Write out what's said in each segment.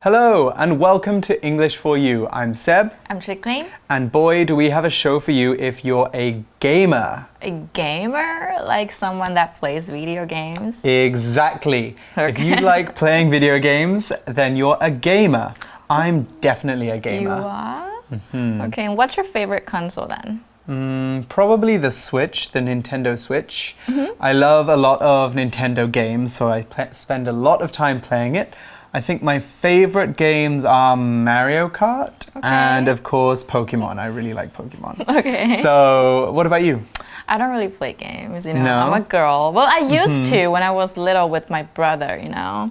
Hello and welcome to English for You. I'm Seb. I'm Chickling. And boy, do we have a show for you if you're a gamer. A gamer? Like someone that plays video games? Exactly. Okay. If you like playing video games, then you're a gamer. I'm definitely a gamer. You are? Okay, and what's your favorite console then? Probably the Switch, the Nintendo Switch. I love a lot of Nintendo games, so I spend a lot of time playing it. I think my favorite games are Mario Kart and, of course, Pokemon. I really like Pokemon. Okay. So, what about you? I don't really play games, No? I'm a girl. Well, I used to when I was little with my brother,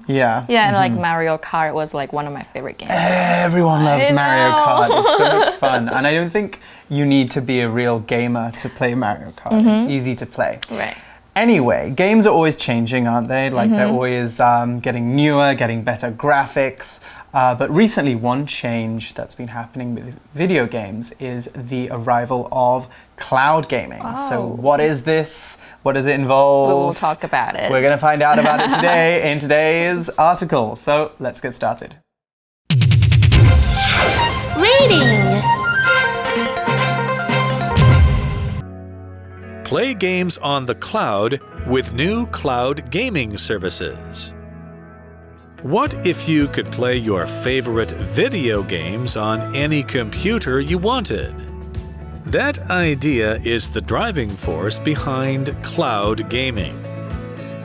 Yeah. Yeah, and like Mario Kart was like one of my favorite games. Everyone loves I Mario know. Kart. It's so much fun. And I don't think you need to be a real gamer to play Mario Kart. It's easy to play. Right. Anyway, games are always changing, aren't they? Like they're always getting newer, getting better graphics. But recently, one change that's been happening with video games is the arrival of cloud gaming. So what is this? What does it involve? We will talk about it. We're going to find out about it today in today's article. So let's get started. Reading. Play games on the cloud with new cloud gaming services. What if you could play your favorite video games on any computer you wanted? That idea is the driving force behind cloud gaming.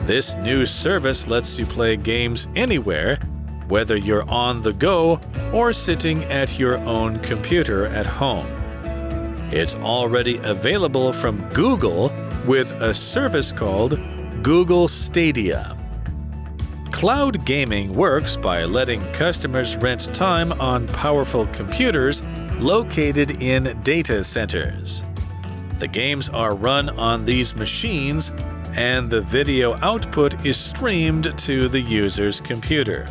This new service lets you play games anywhere, whether you're on the go or sitting at your own computer at home. It's already available from Google with a service called Google Stadia. Cloud gaming works by letting customers rent time on powerful computers located in data centers. The games are run on these machines, and the video output is streamed to the user's computer.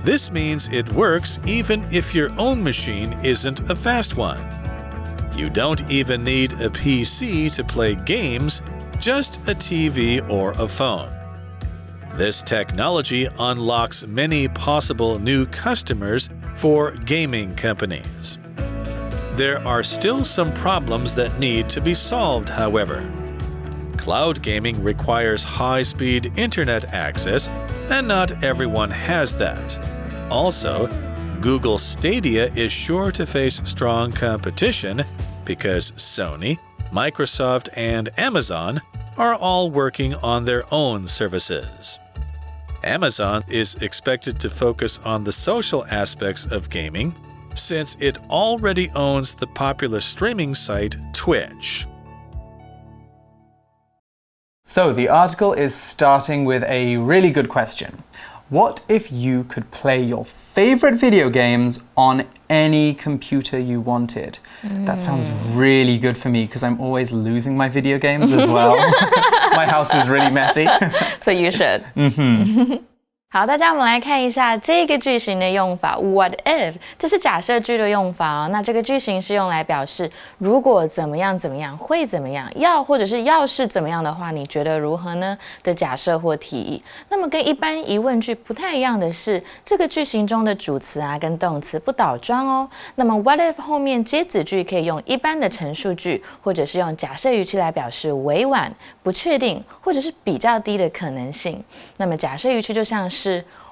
This means it works even if your own machine isn't a fast one. You don't even need a PC to play games, just a TV or a phone. This technology unlocks many possible new customers for gaming companies. There are still some problems that need to be solved, however. Cloud gaming requires high-speed internet access, and not everyone has that. Also, Google Stadia is sure to face strong competition because Sony, Microsoft, and Amazon are all working on their own services. Amazon is expected to focus on the social aspects of gaming since it already owns the popular streaming site Twitch. So the article is starting with a really good question. What if you could play your favorite video games on any computer you wanted? That sounds really good for me because I'm always losing my video games as well. My house is really messy. So you should. 好，大家我们来看一下这个句型的用法 What if 这是假设句的用法哦。那这个句型是用来表示如果怎么样怎么样会怎么样，要或者是要是怎么样的话，你觉得如何呢的假设或提议。那么跟一般疑问句不太一样的是，这个句型中的主词啊跟动词不倒装哦。那么 What if 后面接子句可以用一般的陈述句，或者是用假设语气来表示委婉、不确定或者是比较低的可能性。那么假设语气就像是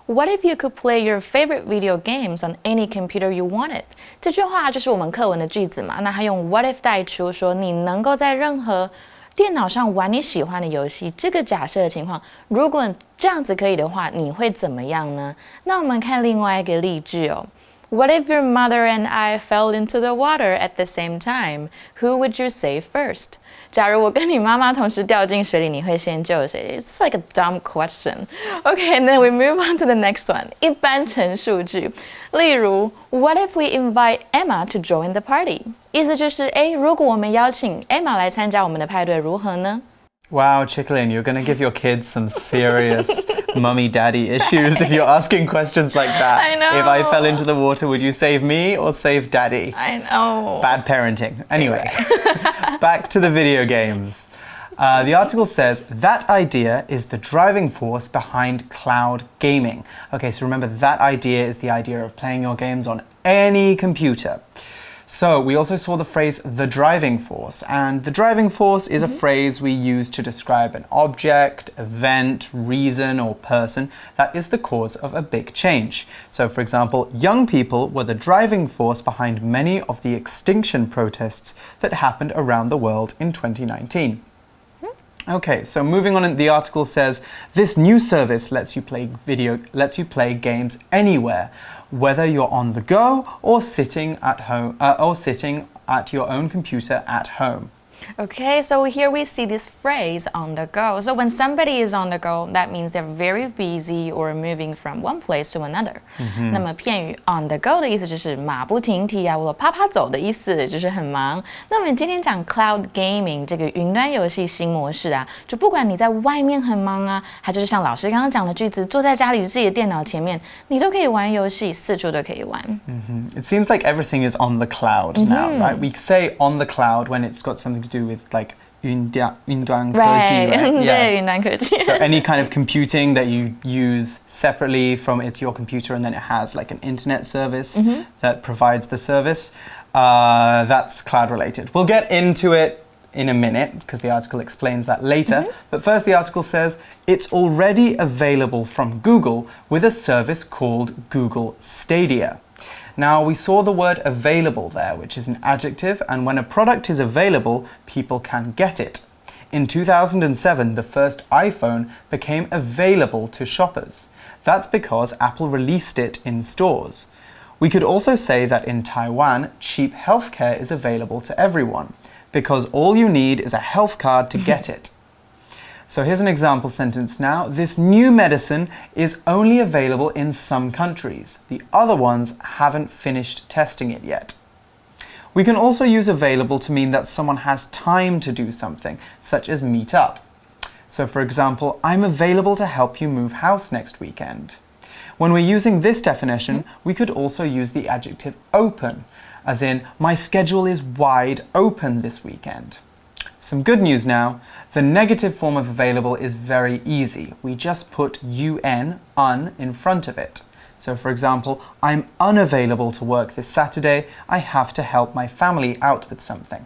What if you could play your favorite video games on any computer you wanted? 这句话就是我们课文的句子嘛。那它用 what if 带出说你能够在任何电脑上玩你喜欢的游戏。这个假设的情况，如果这样子可以的话，你会怎么样呢？那我们看另外一个例句哦。What if your mother and I fell into the water at the same time? Who would you save first? 假如我跟你妈妈同时掉进水里，你会先救谁？ It's like a dumb question. Okay, and then we move on to the next one. 一般陈述句，例如 What if we invite Emma to join the party? 意思就是，如果我们邀请 Emma 来参加我们的派对，如何呢？ Wow, Chicklin, you're going to give your kids some serious mummy-daddy issues if you're asking questions like that. I know. If I fell into the water, would you save me or save daddy? I know. Bad parenting. Anyway, back to the video games. The article says, that idea is the driving force behind cloud gaming. Okay, so remember that idea is the idea of playing your games on any computer. So we also saw the phrase the driving force, and the driving force is a phrase we use to describe an object, event, reason, or person that is the cause of a big change. So for example, young people were the driving force behind many of the extinction protests that happened around the world in 2019. Okay, so moving on, the article says, this new service lets you play games anywhere, whether you're on the go or sitting at home or sitting at your own computer at home. Okay, so here we see this phrase on the go. So when somebody is on the go, that means they're very busy or moving from one place to another. 那么片语 on the go 的意思就是马不停蹄啊，我啪啪走的意思，就是很忙。那我们今天讲 cloud gaming 这个云端游戏新模式啊，就不管你在外面很忙啊，还就是像老师刚刚讲的句子，坐在家里自己的电脑前面，你都可以玩游戏，四处都可以玩。It seems like everything is on the cloud now, right? We say on the cloud when it's got something to do with like 云端科技, right? Yeah. 云端科技。 So any kind of computing that you use separately from your computer and then it has like an internet service that provides the service, that's cloud related. We'll get into it in a minute because the article explains that later. But first the article says it's already available from Google with a service called Google Stadia. Now, we saw the word available there, which is an adjective, and when a product is available, people can get it. In 2007, the first iPhone became available to shoppers. That's because Apple released it in stores. We could also say that in Taiwan, cheap healthcare is available to everyone, because all you need is a health card to get it. So here's an example sentence now. This new medicine is only available in some countries. The other ones haven't finished testing it yet. We can also use available to mean that someone has time to do something, such as meet up. So for example, I'm available to help you move house next weekend. When we're using this definition, we could also use the adjective open, as in, my schedule is wide open this weekend. Some good news now. The negative form of available is very easy. We just put un in front of it. So for example, I'm unavailable to work this Saturday. I have to help my family out with something.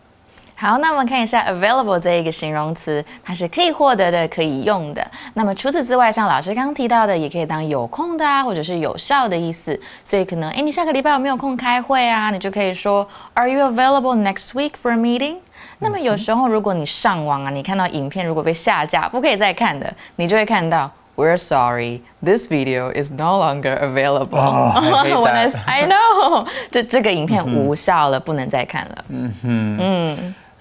好，那我们看一下 available 这一个形容词，它是可以获得的、可以用的。那么除此之外，像老师刚刚提到的，也可以当有空的啊，或者是有效的意思。所以可能，你下个礼拜有没有空开会啊？你就可以说 Are you available next week for a meeting？ 那么有时候，如果你上网啊，你看到影片如果被下架，不可以再看的，你就会看到 We're sorry, this video is no longer available. Oh, I hate that. I know， 这个影片无效了，不能再看了。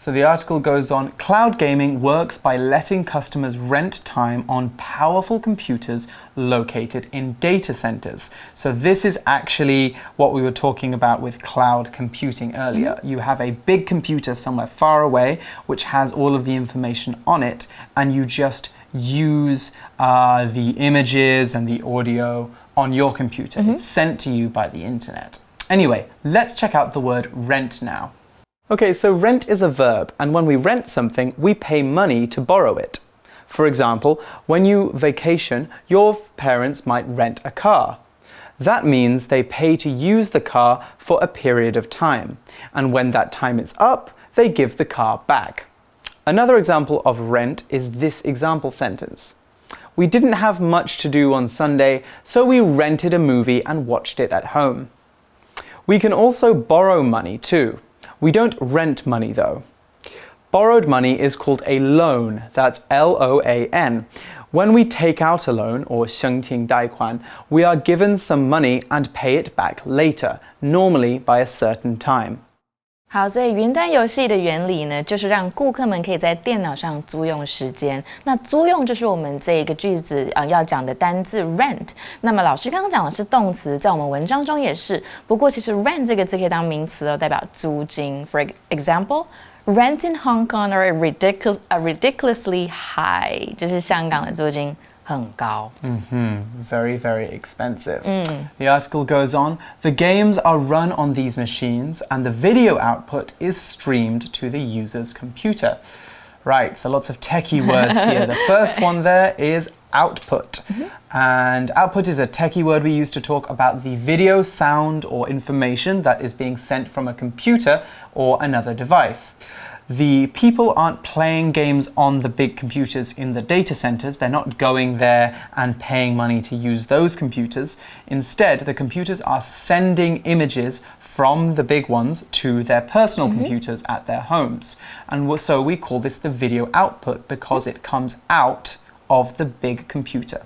So the article goes on, cloud gaming works by letting customers rent time on powerful computers located in data centers. So this is actually what we were talking about with cloud computing earlier. You have a big computer somewhere far away which has all of the information on it, and you just use the images and the audio on your computer. It's sent to you by the internet. Anyway, let's check out the word rent now. Okay, so rent is a verb, and when we rent something, we pay money to borrow it. For example, when you vacation, your parents might rent a car. That means they pay to use the car for a period of time, and when that time is up, they give the car back. Another example of rent is this example sentence. We didn't have much to do on Sunday, so we rented a movie and watched it at home. We can also borrow money too. We don't rent money though. Borrowed money is called a loan, that's L-O-A-N. When we take out a loan, or 申请贷款, we are given some money and pay it back later, normally by a certain time. 好，所以云端游戏的原理呢，就是让顾客们可以在电脑上租用时间。那租用就是我们这个句子要讲的单字 rent。那么老师刚刚讲的是动词，在我们文章中也是。不过其实 rent 这个字可以当名词哦，代表租金。For example, rent in Hong Kong are ridiculously high， 就是香港的租金很高。Very, very expensive. The article goes on, the games are run on these machines and the video output is streamed to the user's computer. Right, so lots of techie words here. The first one there is output. And output is a techie word we use to talk about the video, sound, or information that is being sent from a computer or another device. The people aren't playing games on the big computers in the data centers. They're not going there and paying money to use those computers. Instead, the computers are sending images from the big ones to their personal computers at their homes. And so we call this the video output because it comes out of the big computer.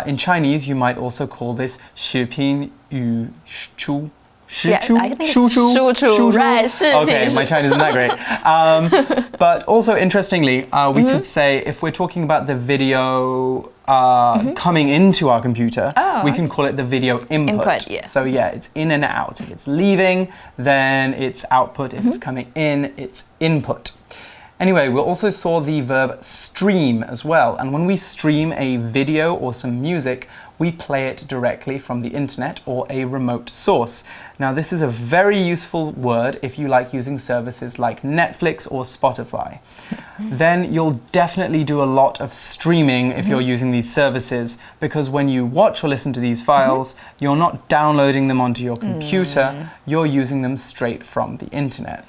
In Chinese, you might also call this 视频语出 Yeah, I think it's 输出, right, 视频. Okay, my Chinese isn't that great. But also, interestingly, we could say if we're talking about the video coming into our computer, we can call it the video input. Yeah. So yeah, it's in and out. If it's leaving, then it's output. If it's coming in, it's input. Anyway, we also saw the verb stream as well. And when we stream a video or some music, we play it directly from the internet or a remote source. Now, this is a very useful word if you like using services like Netflix or Spotify. Then you'll definitely do a lot of streaming if you're using these services, because when you watch or listen to these files, you're not downloading them onto your computer, you're using them straight from the internet.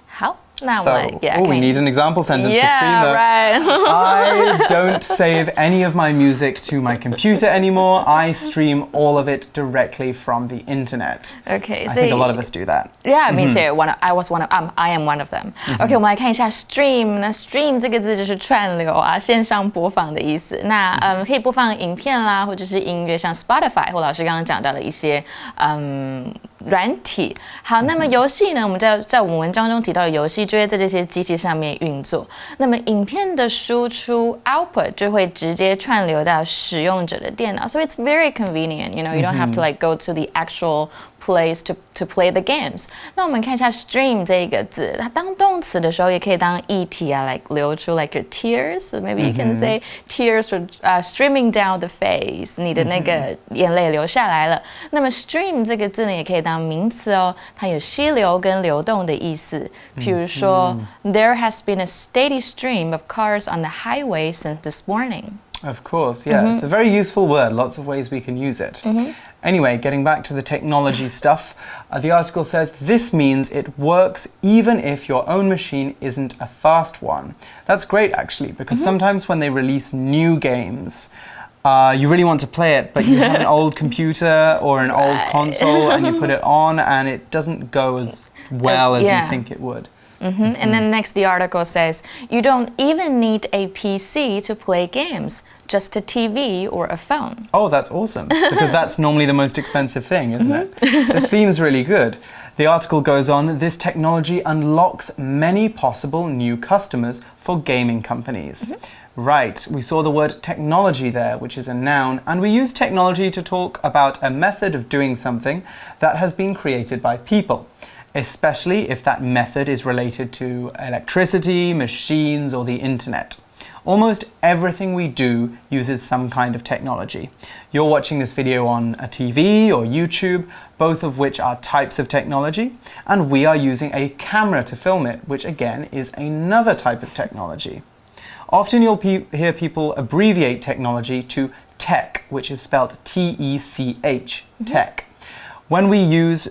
How? So, we need an example sentence for stream though. Right. I don't save any of my music to my computer anymore. I stream all of it directly from the internet. Okay, I think a lot of us do that. Yeah, me too. I am one of them. Okay, 我们来看一下 stream。那 stream 这个字就是串流啊，线上播放的意思。那可以播放影片啦，或者是音乐，像 Spotify 或老师刚刚讲到的一些软体。好，那么游戏呢？我们在我们文章中提到的游戏就会在这些机器上面运作。那么影片的输出 output 就会直接串流到使用者的电脑。So it's very convenient. You know, you don't have to like go to the actual place to play the games. 那我们看一下 stream 这一个字，它当动词的时候也可以当液体啊 like 流出 like your tears. So maybe you can say tears were streaming down the face. 你的那个眼泪流下来了。那么 stream 这个字呢，也可以当名词哦，它有溪流跟流动的意思。比如说，There has been a steady stream of cars on the highway since this morning. Of course, yeah. It's a very useful word. Lots of ways we can use it. Anyway, getting back to the technology stuff, the article says this means it works even if your own machine isn't a fast one. That's great, actually, because sometimes when they release new games, you really want to play it, but you have an old computer or an old console and you put it on and it doesn't go as well as you think it would. And then next the article says, you don't even need a PC to play games, just a TV or a phone. Oh, that's awesome, because that's normally the most expensive thing, isn't it? This seems really good. The article goes on, this technology unlocks many possible new customers for gaming companies. Right, we saw the word technology there, which is a noun, and we use technology to talk about a method of doing something that has been created by people, especially if that method is related to electricity, machines, or the internet. Almost everything we do uses some kind of technology. You're watching this video on a TV or YouTube, both of which are types of technology, and we are using a camera to film it, which again is another type of technology. Often you'll hear people abbreviate technology to tech, which is spelled T-E-C-H, tech. When we use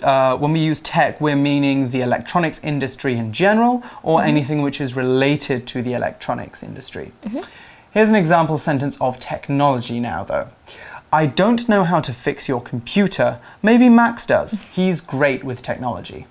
tech, we're meaning the electronics industry in general, or anything which is related to the electronics industry. Here's an example sentence of technology now, though. I don't know how to fix your computer. Maybe Max does. He's great with technology.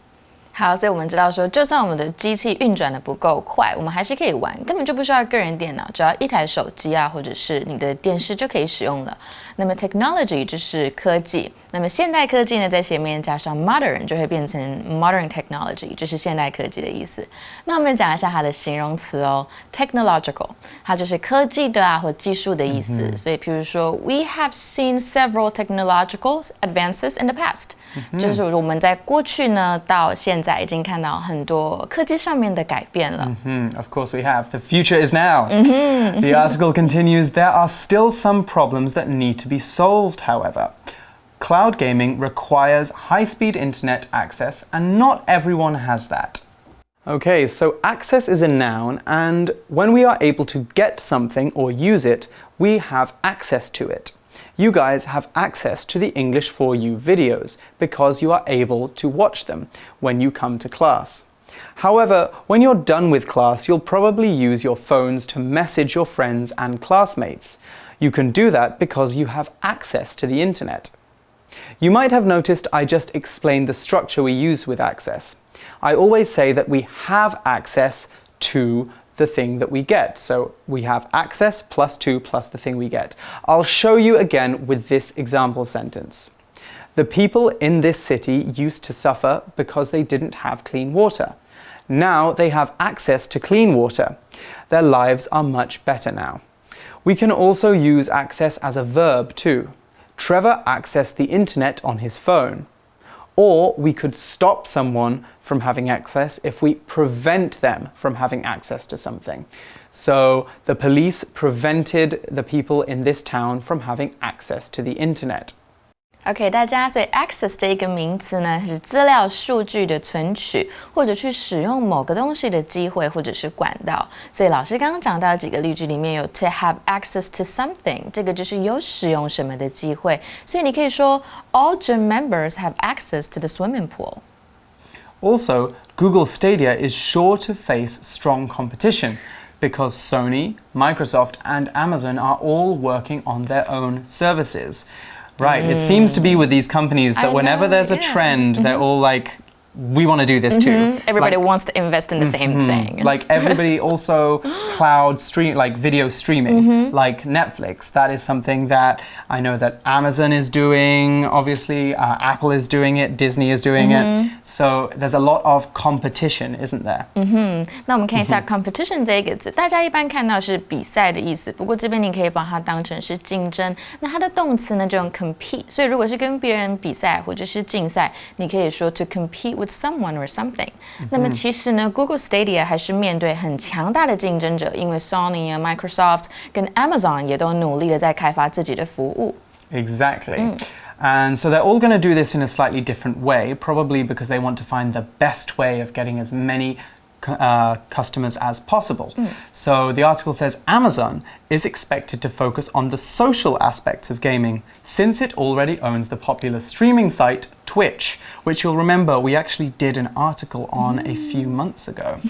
好，所以我们知道说，就算我们的机器运转的不够快，我们还是可以玩，根本就不需要个人电脑，只要一台手机啊，或者是你的电视就可以使用了。那么 technology 就是科技，那么现代科技呢，在前面加上 modern 就会变成 modern technology， 就是现代科技的意思。那我们讲一下它的形容词哦 ，technological， 它就是科技的啊或技术的意思。所以，譬如说 ，We have seen several technological advances in the past， 就是我们在过去呢到现在已经看到很多科技上面的改变了。Of course we have. The future is now. The article continues, there are still some problems that need to be solved, however. Cloud gaming requires high-speed internet access, and not everyone has that. Okay, so access is a noun, and when we are able to get something or use it, we have access to it. You guys have access to the English for You videos because you are able to watch them when you come to class. However, when you're done with class, you'll probably use your phones to message your friends and classmates. You can do that because you have access to the internet. You might have noticed I just explained the structure we use with access. I always say that we have access to the thing that we get. So we have access plus to plus the thing we get. I'll show you again with this example sentence. The people in this city used to suffer because they didn't have clean water. Now they have access to clean water. Their lives are much better now. We can also use access as a verb too. Trevor accessed the internet on his phone. Or we could stop someone from having access if we prevent them from having access to something. So the police prevented the people in this town from having access to the internet. OK， 大家，所以 access 这一个名词呢，是资料数据的存取或者去使用某个东西的机会或者是管道。所以老师刚刚讲到几个例句里面有 to have access to something， 这个就是有使用什么的机会。所以你可以说 all gym members have access to the swimming pool. Also, Google Stadia is sure to face strong competition because Sony, Microsoft, and Amazon are all working on their own services. Right, it seems to be with these companies that whenever there's a trend, they're all like, we want to do this too. Everybody wants to invest in the same thing. Like everybody also cloud stream, like video streaming, like Netflix. That is something that I know that Amazon is doing, obviously, Apple is doing it, Disney is doing it. So there's a lot of competition, isn't there? 那我们看一下 competition 这个字，大家一般看到是比赛的意思，不过这边你可以把它当成是竞争。那它的动词呢就用 compete， 所以如果是跟别人比赛或者是竞赛，你可以说 to compete with someone or something. 那么其实呢 Google Stadia 还是面对很强大的竞争者，因为 Sony 啊 Microsoft 跟 Amazon 也都努力的在开发自己的服务。Exactly. And so they're all going to do this in a slightly different way, probably because they want to find the best way of getting as many customers as possible. So the article says Amazon is expected to focus on the social aspects of gaming since it already owns the popular streaming site Twitch, which you'll remember we actually did an article on a few months ago.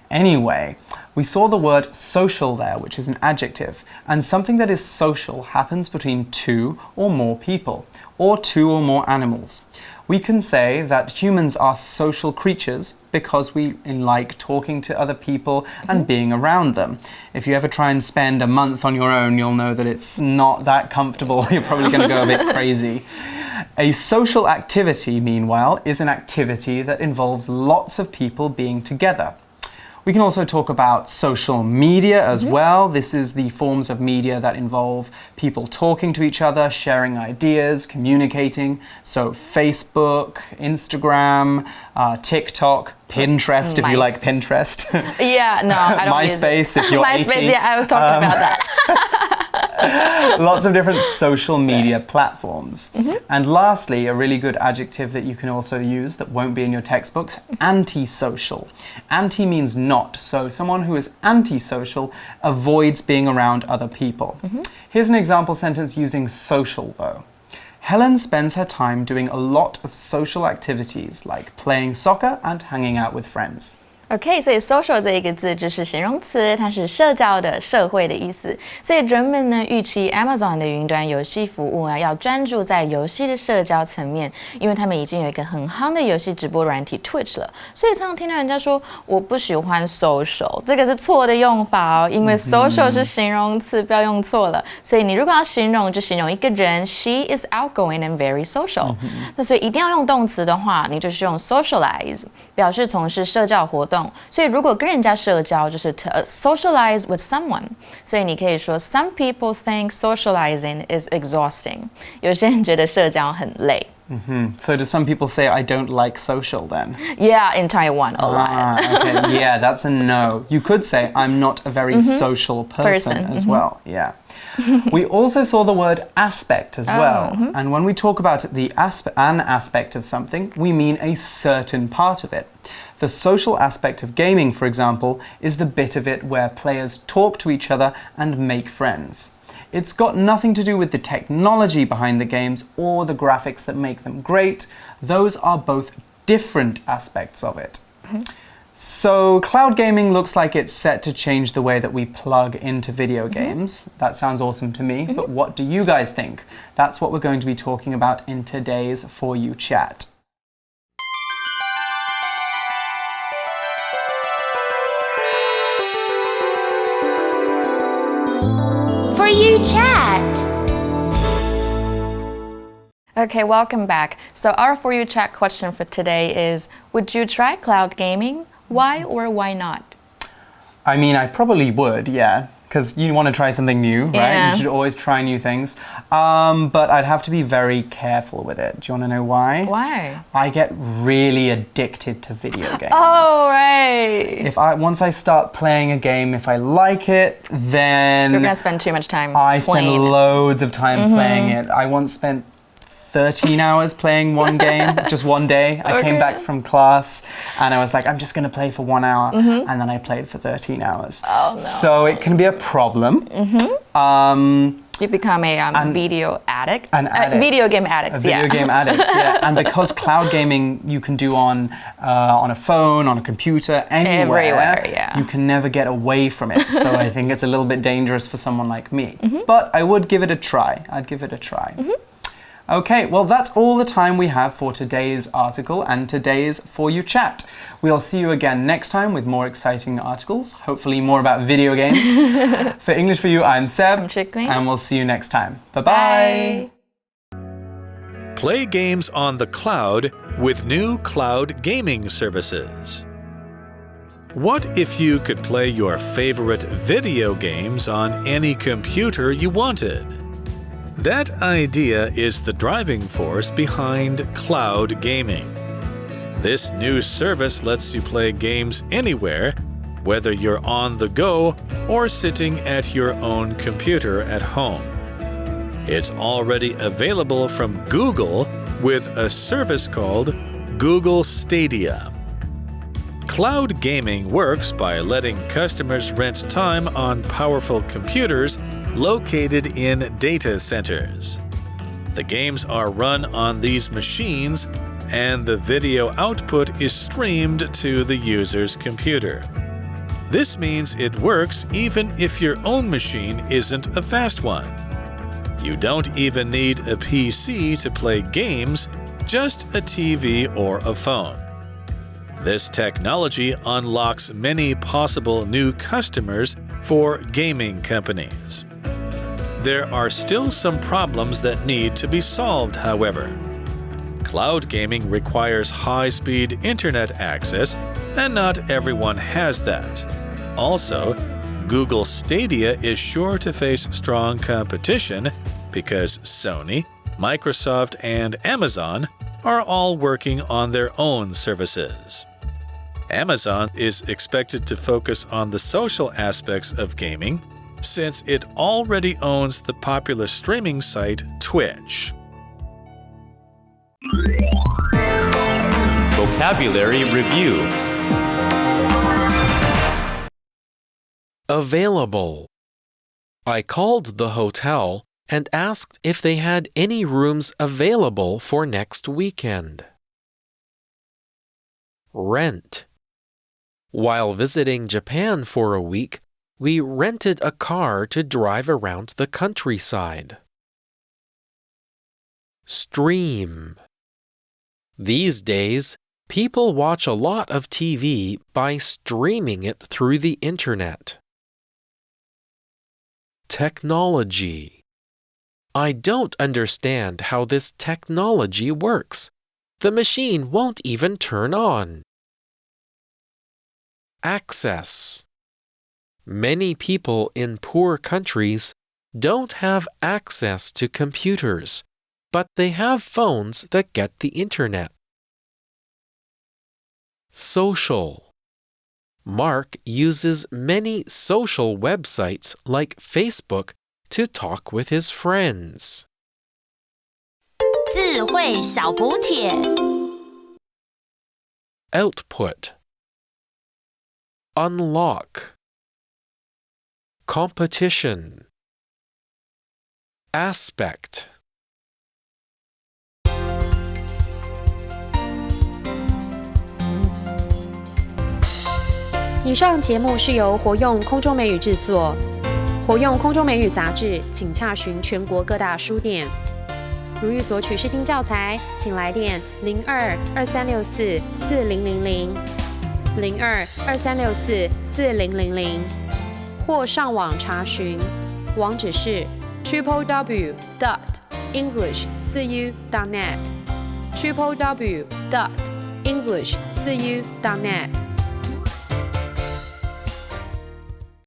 Anyway, we saw the word social there, which is an adjective, and something that is social happens between two or more people, or two or more animals. We can say that humans are social creatures because we like talking to other people and being around them. If you ever try and spend a month on your own, you'll know that it's not that comfortable. You're probably going to go a bit crazy. A social activity, meanwhile, is an activity that involves lots of people being together. We can also talk about social media as well. This is the forms of media that involve people talking to each other, sharing ideas, communicating. So Facebook, Instagram, TikTok, Pinterest, if you like Pinterest. Yeah, no, I don't MySpace, use it. if you're MySpace, 80. yeah, I was talking about that. Lots of different social media platforms. And lastly, a really good adjective that you can also use that won't be in your textbooks, antisocial. Anti means not, so someone who is antisocial avoids being around other people. Here's an example sentence using social though. Helen spends her time doing a lot of social activities like playing soccer and hanging out with friends. OK， 所以 social 这一个字就是形容词，它是社交的、社会的意思。所以人们呢预期 Amazon 的云端游戏服务啊，要专注在游戏的社交层面，因为他们已经有一个很夯的游戏直播软体 Twitch 了。所以常常听到人家说我不喜欢 social， 这个是错的用法哦，因为 social 是形容词，不要用错了。所以你如果要形容，就形容一个人 ，She is outgoing and very social。那所以一定要用动词的话，你就是用 socialize， 表示从事社交活动。所以如果跟人家社交就是 to socialize with someone， 所以你可以说 Some people think socializing is exhausting。有些人觉得社交很累。So do some people say I don't like social then? Yeah, in Taiwan a lot. Okay. Yeah, that's a no. You could say I'm not a very social person as well. Yeah. We also saw the word aspect as well. And when we talk about an aspect of something, we mean a certain part of it. The social aspect of gaming, for example, is the bit of it where players talk to each other and make friends. It's got nothing to do with the technology behind the games or the graphics that make them great. Those are both different aspects of it. So, cloud gaming looks like it's set to change the way that we plug into video games. That sounds awesome to me, but what do you guys think? That's what we're going to be talking about in today's For You chat. For You chat. Okay, welcome back. So our For You chat question for today is, would you try cloud gaming? Why or why not? I mean, I probably would, yeah. Because you want to try something new, right? Yeah. You should always try new things. But I'd have to be very careful with it. Do you want to know why? Why? I get really addicted to video games. Oh, right. Once I start playing a game, if I like it, then You're going to spend too much time I spend playing. loads of time playing it. I once spent 13 hours playing one game, just one day. I came back from class and I was like, I'm just going to play for 1 hour. And then I played for 13 hours. Oh, no. So it can be a problem. You become a video addict. An addict. Video game addict, A video game addict, yeah. And because cloud gaming you can do on a phone, on a computer, Everywhere, yeah. you can never get away from it. So I think it's a little bit dangerous for someone like me. But I would give it a try. I'd give it a try. Okay, well that's all the time we have for today's article and today's For You chat. We'll see you again next time with more exciting articles, hopefully more about video games. For English for You, I'm Seb. I'm Chickling. And we'll see you next time. Bye-bye. Play games on the cloud with new cloud gaming services. What if you could play your favorite video games on any computer you wanted? That idea is the driving force behind cloud gaming. This new service lets you play games anywhere, whether you're on the go or sitting at your own computer at home. It's already available from Google with a service called Google Stadia. Cloud gaming works by letting customers rent time on powerful computers located in data centers. The games are run on these machines, and the video output is streamed to the user's computer. This means it works even if your own machine isn't a fast one. You don't even need a PC to play games, just a TV or a phone. This technology unlocks many possible new customers for gaming companies. There are still some problems that need to be solved, however. Cloud gaming requires high-speed internet access, and not everyone has that. Also, Google Stadia is sure to face strong competition because Sony, Microsoft, and Amazon are all working on their own services. Amazon is expected to focus on the social aspects of gaming, since it already owns the popular streaming site Twitch. Vocabulary Review. Available. I called the hotel and asked if they had any rooms available for next weekend. Rent. While visiting Japan for a week, we rented a car to drive around the countryside. Stream. These days, people watch a lot of TV by streaming it through the internet. Technology. I don't understand how this technology works. The machine won't even turn on. Access. Many people in poor countries don't have access to computers, but they have phones that get the internet. Social. Mark uses many social websites like Facebook to talk with his friends. 智慧小补帖 Output. unlock, competition, aspect. 以上节目是由活用空中美语制作，活用空中美语杂志，请洽询全国各大书店。如欲索取试听教材，请来电02-2364-4000 02-2364-4000，或上网查询，网址是 www.english4u.net www.english4u.net